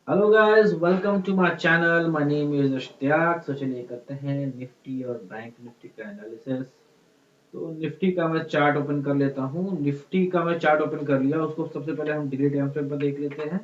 Hello guys, welcome to my channel. My name is Ishtiyaq. तो चलिए करते हैं निफ्टी और बैंक निफ्टी का एनालिसिस। तो निफ्टी का मैं चार्ट ओपन कर लेता हूँ। निफ्टी का मैं चार्ट ओपन कर लिया, उसको सबसे पहले हम डेली टाइम फ्रेम पर देख लेते हैं।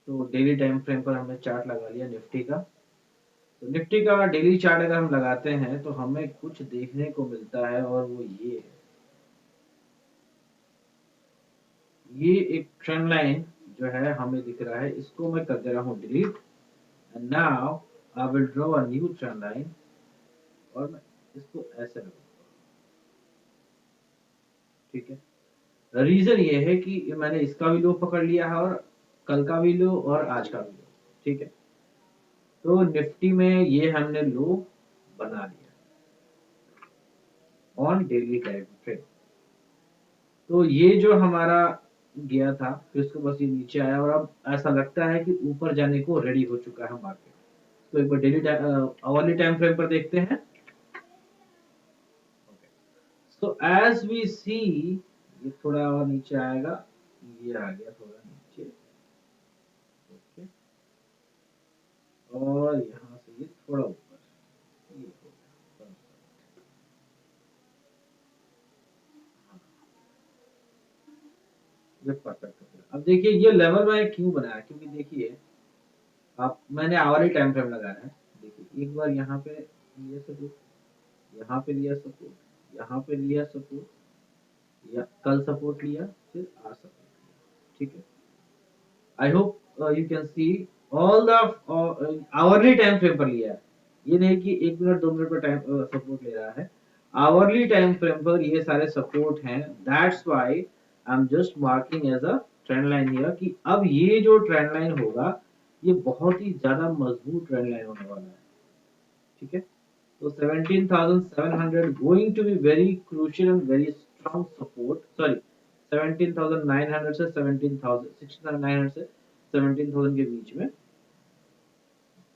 तो डेली टाइम फ्रेम पर हमने चार्ट लगा लिया निफ्टी का। तो निफ्टी का डेली चार्ट अगर हम लगाते हैं तो हमें कुछ देखने को मिलता है, और वो ये है। ये एक ट्रेंड लाइन जो है हमें दिख रहा है, इसको मैं कर दे रहा हूँ delete. And now I will draw a new trend line, और मैं इसको ऐसे रखूंगा। ठीक है। रीजन ये है कि मैंने इसका भी लो पकड़ लिया है, और कल का भी लो और आज का भी लो। ठीक है। तो निफ्टी में ये हमने लो बना लिया ऑन डेली टाइम फ्रेम। तो ये जो हमारा गया था, फिर उसके बस ये नीचे आया, और अब ऐसा लगता है कि ऊपर जाने को रेडी हो चुका है मार्केट। तो एक बार डेली आवरली टाइम फ्रेम पर देखते हैं। सो एज वी सी, ये थोड़ा और नीचे आएगा। ये आ गया थोड़ा नीचे। ओके। और यहाँ से ये थोड़ा ऊपर। ये हो गया। हाँ, ये परफेक्ट हो गया। अब देखिए ये लेवल मैंने क्यों बनाया, क्योंकि देखिए आप, मैंने आवरली टाइम फ्रेम लगाया है। देखिए एक बार यहाँ पे ये सपोर्ट, यहाँ पे लिया सपोर्ट, यहाँ पे लिया सपोर्ट, या कल सपोर्ट लिया, फिर आज सपोर्ट लिया। ठीक है। I hope you can see all the hourly time frame पर लिया है। ये नहीं कि 1 मिनट 2 मिनट पर टाइम सपोर्ट ले रहा है। आवरली टाइम फ्रेम पर ये सारे सपोर्ट हैं। That's why I am just marking as a trend line here, कि अब ये जो ट्रेंड लाइन होगा, ये बहुत ही ज्यादा मजबूत ट्रेंड लाइन होने वाला है। ठीक है। तो 17,700 going to be very crucial and very strong support. Sorry, 17,900 से 17,000, 16,900 से 17,000 के बीच में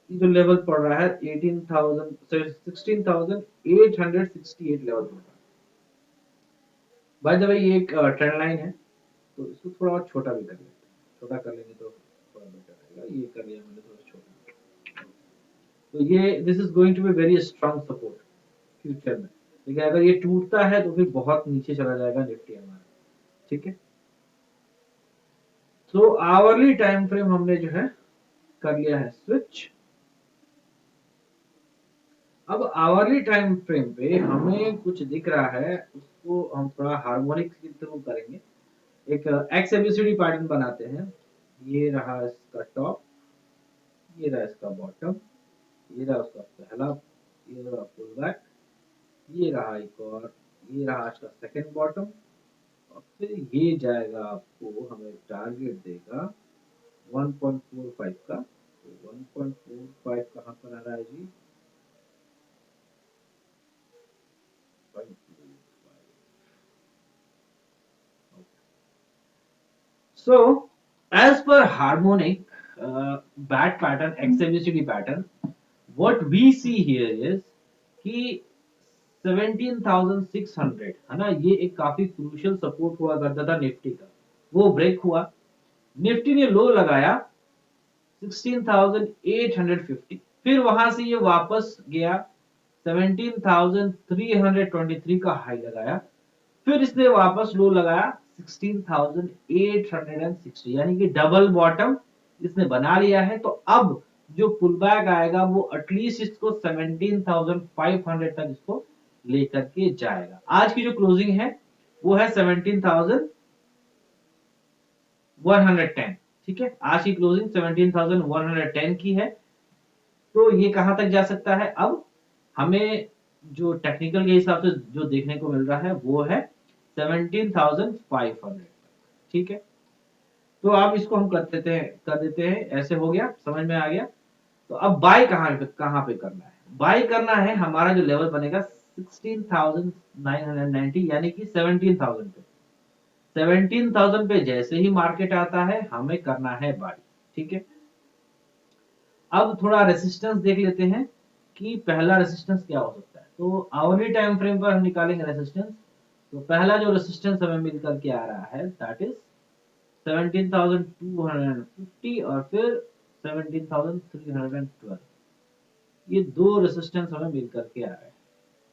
ये जो लेवल पड़ रहा है, 18,000 16,868 लेवल पड़ रहा है। बाय द वे ये एक ट्रेंड लाइन है, तो इसको थोड़ा और छोटा भी कर लेते हैं। छोटा कर लेंगे तो थोड़ा बेटर रहेगा। ये कर लिया मैंने थोड़ा छोटा। तो ये this is going to be very strong support future में। लेकिन अगर ये टूटता है तो फिर बहुत नीचे चला जाएगा निफ्टी हमारा। ठीक है। तो आवरली टाइम फ्रेम हमने जो है कर लिया है स्विच। अब आवरली टाइम फ्रेम पे हमें कुछ दिख रहा है, उसको हम थोड़ा हार्मोनिक के थ्रू करेंगे। एक एक्स एबीसीडी पैटर्न बनाते हैं। ये रहा इसका टॉप, ये रहा इसका बॉटम, ये रहा उसका पहला, ये रहा पुल बैक, ये रहा एक और, ये रहा आज का सेकंड बॉटम। और फिर ये जाएगा, आपको हमें टारगेट देगा 1.45 का। तो 1.45 कहाँ पर आ रहा है जी? 0.45। So, as per harmonic bat pattern, XABCD pattern, what we see here is कि 17,600 है ना, ये एक काफी क्रूशियल सपोर्ट हुआ करता था निफ्टी का। वो ब्रेक हुआ, निफ्टी ने लो लगाया 16,850, फिर वहां से ये वापस गया 17,323 का हाई लगाया, फिर इसने वापस लो लगाया 16,860, यानी कि डबल बॉटम इसने बना लिया है। तो अब जो पुल बैक आएगा वो एटलीस्ट इसको 17,500 तक इसको लेकर के जाएगा। आज की जो क्लोजिंग है वो है 17,110। ठीक है, आज की क्लोजिंग 17,110 की है। तो ये कहां तक जा सकता है अब? हमें जो टेक्निकल के हिसाब से जो देखने को मिल रहा है वो है 17,500। ठीक है। तो अब इसको हम कर देते हैं ऐसे। हो गया, समझ में आ गया। तो अब बाय कहां पे करना है? बाय करना है, हमारा जो लेवल बनेगा 16,990, यानी कि 17,000 पे। 17,000 पे जैसे ही मार्केट आता है हमें करना है बाय। ठीक है। अब थोड़ा रेसिस्टेंस देख लेते हैं कि पहला रेसिस्टेंस क्या हो सकता है। तो आवरली टाइम फ्रेम पर हम निकालेंगे रेसिस्टेंस। तो पहला जो रेसिस्टेंस हमें मिल करके आ रहा है दैट इज 17,250 और फिर 17,312, ये दो रेसिस्टेंस हमें मिल करके आ रहे हैं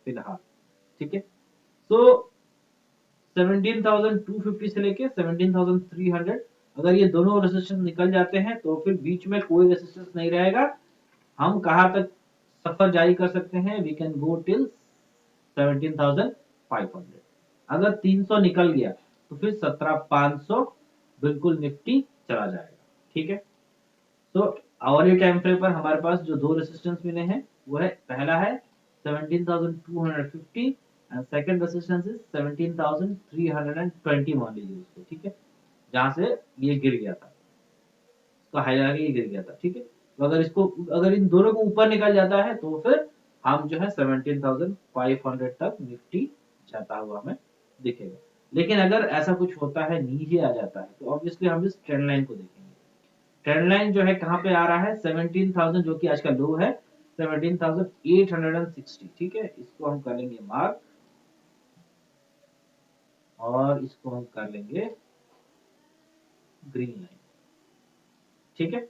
फिलहाल। ठीक है, तो 17,250 से लेके 17,300, अगर ये दोनों रेसिस्टेंस निकल जाते हैं तो फिर बीच में कोई रेसिस्टेंस नहीं रहेगा। हम कहाँ तक सफर जारी कर सकते हैं? We can go till 17,500। अगर 300 निकल गया तो फिर 17,500 बिल्कुल निफ्टी चला जाएगा। ठीक है, तो आवरली टाइम फ्रेम पर हमारे पास जो दो रेसिस्टेंस मिले हैं वो है, पहला है 17,250 एंड सेकंड रेसिस्टेंस इज 17,320 मान लीजिए उसको। ठीक है, जहां से ये गिर गया था, इसका हाई ये गिर गया था। ठीक है, तो अगर इसको, अगर इन दोनों को ऊपर निकल जाता है तो फिर हम जो है 17,500 तक निफ्टी जाता हुआ हमें दिखेगा। लेकिन अगर ऐसा कुछ होता है, नीचे आ जाता है, तो ऑब्वियसली हम इस ट्रेंड लाइन को देखेंगे। ट्रेंड लाइन जो है कहाँ पे आ रहा है? 17,000, जो कि आज का लो है 17,860। ठीक है, इसको हम कर लेंगे मार्क और इसको हम कर लेंगे ग्रीन लाइन। ठीक है,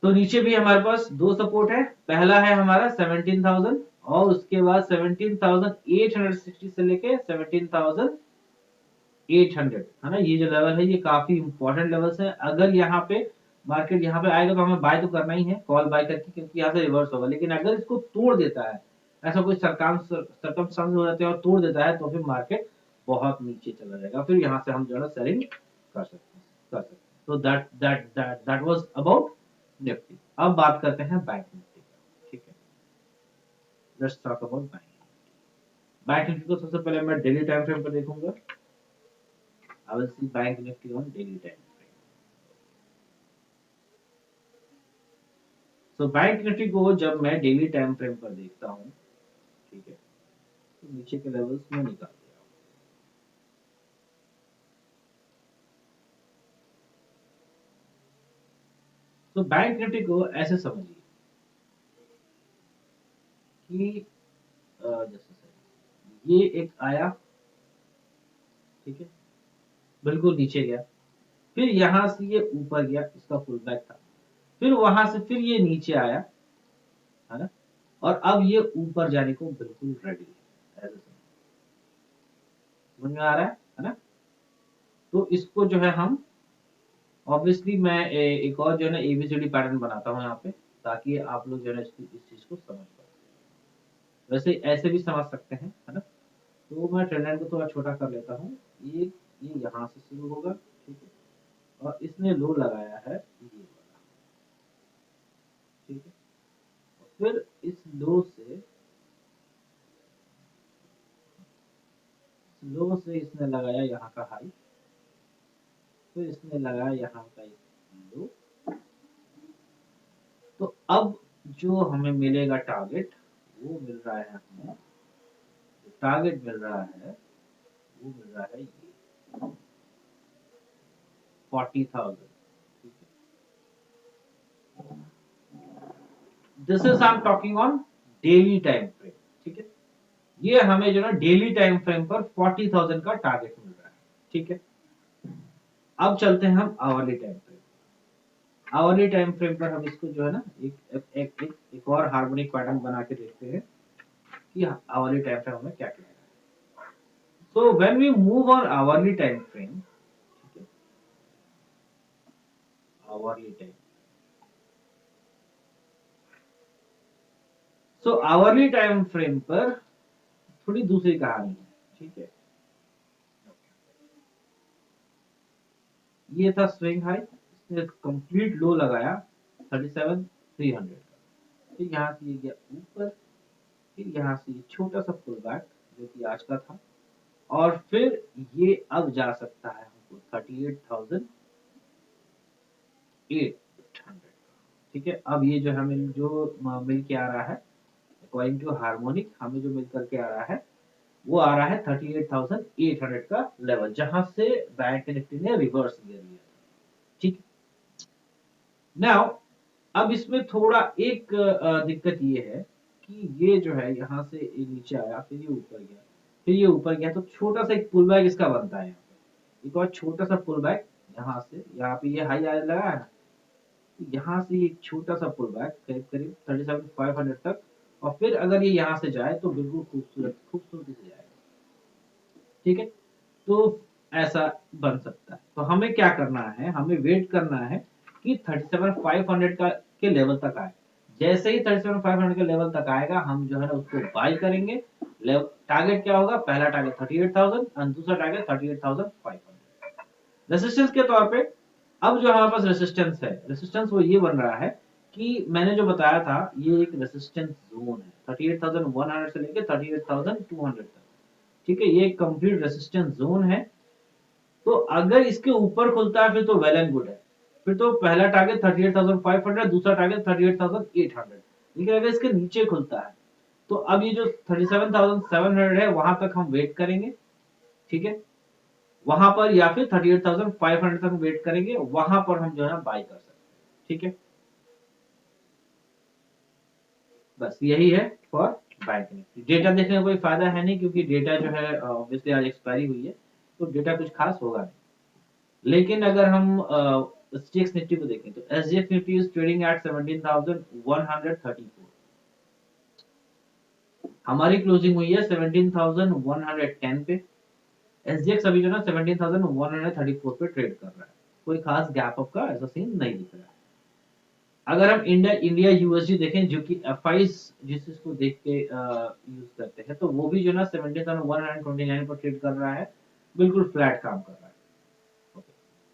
तो नीचे भी हमारे पास दो सपोर्ट है, पहला है हमारा 17,000 और उसके बाद 17,860 से लेके 17,800, है ना। ये जो लेवल है ये काफी इंपॉर्टेंट लेवल्स है। अगर यहाँ पे मार्केट यहाँ पे आएगा तो हमें बाय तो करना ही है, कॉल बाय करके, क्योंकि यहाँ से रिवर्स होगा। लेकिन अगर इसको तोड़ देता है, ऐसा कोई सरकमस्टांस हो जाते हैं और तोड़ देता है, तो फिर मार्केट बहुत नीचे चला जाएगा, फिर यहाँ से हम जो है सेलिंग कर सकते हैं। तो दैट वाज अबाउट निफ्टी। अब बात करते हैं बैंक निफ्टी का। ठीक है, let's talk about bank. Bank Nifty को सबसे पहले मैं डेली टाइम फ्रेम पर देखूंगा। I will see bank Nifty on daily time frame. तो बैंक निफ्टी को जब मैं डेली टाइम फ्रेम पर देखता हूँ, ठीक है, तो नीचे के लेवल्स में निकाल दिया। तो बैंक निफ्टी को ऐसे समझिए कि जैसे ये एक आया, ठीक है, बिल्कुल नीचे गया, फिर यहां से ये ऊपर गया, इसका फुल बैक था, फिर वहां से फिर ये नीचे आया, है ना, और अब ये ऊपर जाने को बिल्कुल रेडी है। ऐसे समझ में आ रहा है ना। तो इसको जो है हम, ऑब्वियसली मैं एक और जो है ना एबीसीडी पैटर्न बनाता हूँ यहाँ पे, ताकि आप लोग जो है ना इस चीज को समझ पाए। वैसे ऐसे भी समझ सकते हैं, है ना। तो मैं ट्रेंड लाइन को थोड़ा छोटा कर लेता हूँ। ये यहाँ से शुरू होगा, ठीक है, और इसने लो लगाया है ये वाला, ठीक है, और फिर इस लो से इसने लगाया यहाँ का हाई, फिर इसने लगाया यहाँ का एक लो। तो अब जो हमें मिलेगा टारगेट, वो मिल रहा है हमें, टारगेट मिल रहा है, वो मिल रहा है ये 40,000। ठीक है, this is I am talking on daily time frame. ठीक है, ये हमें जो ना डेली टाइम फ्रेम पर 40,000 का टारगेट मिल रहा है। ठीक है, अब चलते हैं हम hourly time frame. Hourly time frame पर हम इसको जो है ना एक और हार्मोनिक पैटर्न बना के देखते हैं कि आवरली टाइम फ्रेम हमें क्या कहना है। So when we move on hourly time frame, ठीक है, hourly time, so hourly time frame पर थोड़ी दूसरी कहानी है। ठीक है, ये था स्विंग हाई, इसने कंप्लीट लो लगाया 37,300 का, फिर यहाँ से ये गया ऊपर, फिर यहाँ से ये छोटा सा पुल बैक जो कि आज का था, और फिर ये अब जा सकता है हमको 38,800 का। ठीक है, अब ये जो हमें जो मिल के आ रहा है, अकॉर्डिंग टू हार्मोनिक हमें जो मिल करके आ रहा है, वो आ रहा है 38,800 का लेवल, जहां से बैंक निफ्टी ने रिवर्स गियर लिया। ठीक, नाउ अब इसमें थोड़ा एक दिक्कत ये है कि ये जो है यहाँ से ये नीचे आया, फिर ये ऊपर गया, फिर ये ऊपर गया, तो छोटा सा एक पुल बैक इसका बनता है यहाँ पे। एक और छोटा सा पुल बैक यहाँ से, यहाँ पे ये हाई लगा है ना, तो यहाँ से एक छोटा सा पुल बैक करीब करीब 37,500 तक, और फिर अगर ये यहाँ से जाए तो बिल्कुल खूबसूरती से जाएगा। ठीक है, तो ऐसा बन सकता है। तो हमें क्या करना है, हमें वेट करना है कि 37,500 का के लेवल तक आए। जैसे ही 37,500 के लेवल तक आएगा हम जो है ना उसको बाय करेंगे। टारगेट क्या होगा, पहला टारगेट 38,000 और दूसरा टारगेट 38,500। रेसिस्टेंस के तौर पे अब जो हमारे पास रेसिस्टेंस है, रेसिस्टेंस वो ये बन रहा है कि मैंने जो बताया था ये एक रेसिस्टेंस जोन है 38,100 से लेके 38,200 तक। ठीक है, ये एक कंप्लीट रेसिस्टेंस जोन है। तो अगर इसके ऊपर खुलता है फिर तो वेल एंड गुड है, फिर तो पहला टारगेट 38,500, दूसरा टारगेट 38,800। लेकिन अगर इसके नीचे खुलता है तो अब ये जो 37,700 है वहां तक हम वेट करेंगे। ठीक है, वहां पर या फिर 38,500 तक वेट करेंगे, वहां पर हम जो है बाय कर सकते हैं। ठीक है, बस यही है फॉर बैंक निफ्टी। डेटा देखने का कोई फायदा है नहीं क्योंकि डेटा जो है ऑब्वियसली आज एक्सपायरी हुई है, तो डेटा कुछ खास होगा नहीं। लेकिन अगर हम एसजीएक्स निफ्टी को देखें तो SGX Nifty is trading at 17,134। हमारी क्लोजिंग हुई है 17,110 पे। एसजीएक्स अभी जो ना 17,134 पे ट्रेड कर रहा है। कोई खास गैप अप का ऐसा सीन नहीं दिख रहा है। अगर हम इंडिया इंडिया यूएसडी देखें जो कि एफआईस जिस इसको देख के यूज करते हैं, तो वो भी जो ना 17,129 पर ट्रेड कर रहा है, बिल्कुल फ्लैट काम कर रहा है।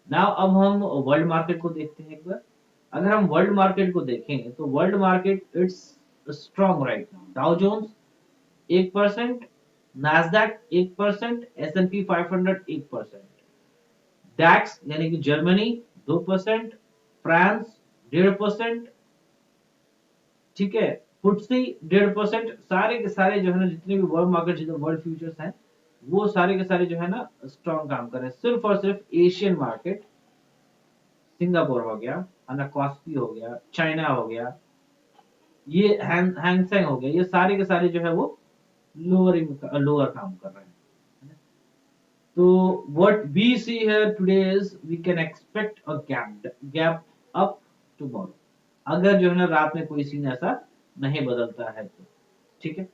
नाउ अब हम वर्ल्ड मार्केट को देखते हैं एक बार। अगर हम वर्ल्ड मार्केट को देखें तो world market it's strong right now. Dow Jones 1%, Nasdaq 1%, S and P 500 1%, DAX यानी कि जर्मनी 2%, फ्रांस 1.5%। ठीक है, फुटसी 1.5%। सारे के सारे जो है ना जितने भी वर्ल्ड मार्केट जितने वर्ल्ड फ्यूचर्स हैं वो सारे के सारे जो है ना स्ट्रांग काम कर रहे हैं। सिर्फ और सिर्फ एशियन मार्केट, सिंगापुर हो गया, अनाकॉस्पी हो गया, चाइना हो गया, ये हैंगसेंग हो गया, ये सारे के सारे जो है वो लोअर काम कर रहे हैं। तो what we see here today is we can expect a gap up tomorrow, अगर जो है ना रात में कोई सीन ऐसा नहीं बदलता है तो। ठीक है,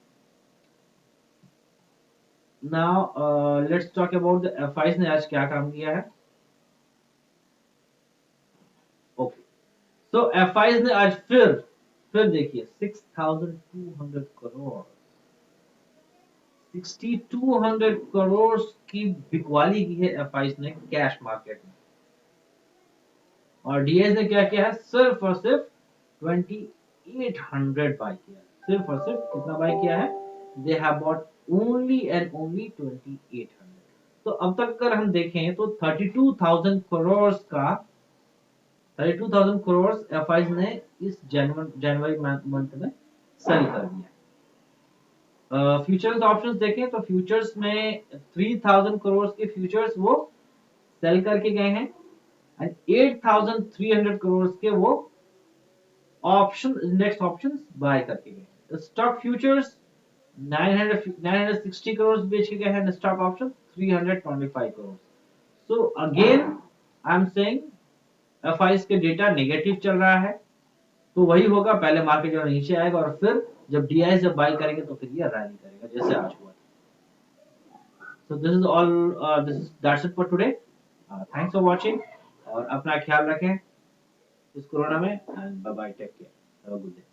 now let's talk about the FIIs ने आज क्या काम किया है। ओके, तो एफआईज ने आज फिर देखिए 6,200 करोड़, 6,200 करोड़ की बिकवाली की है एफआईज ने कैश मार्केट में। और डीएस ने क्या किया है, सिर्फ और सिर्फ 2,800 बाय किया है। सिर्फ और सिर्फ कितना बाय किया है, they have bought only and only 2,800। तो अब तक अगर हम देखें तो 32,000 करोड़ का 32,000 करोड़ एफआईज ने इस जनवरी मंथ में सेल कर दिया। फ्यूचर्स ऑप्शंस देखें तो फ्यूचर्स में 3,000 करोड़ के फ्यूचर्स वो सेल करके गए हैं एंड 8,300 करोड़ के वो ऑप्शन इंडेक्स ऑप्शंस बाय करके गए। स्टॉक फ्यूचर्स 960 करोड़ बेच के गए हैं, stock option 325 crore. So again I am saying FIIs के डेटा नेगेटिव चल रहा है, तो वही होगा, पहले मार्केट जो नीचे आएगा और फिर जब डीआई जब बाय करेंगे तो फिर ये रैली करेगा जैसे आज हुआ। So this is all, this is that's it for today. Thanks for watching और अपना ख्याल रखें इस कोरोना में and bye bye, take care, have a good day.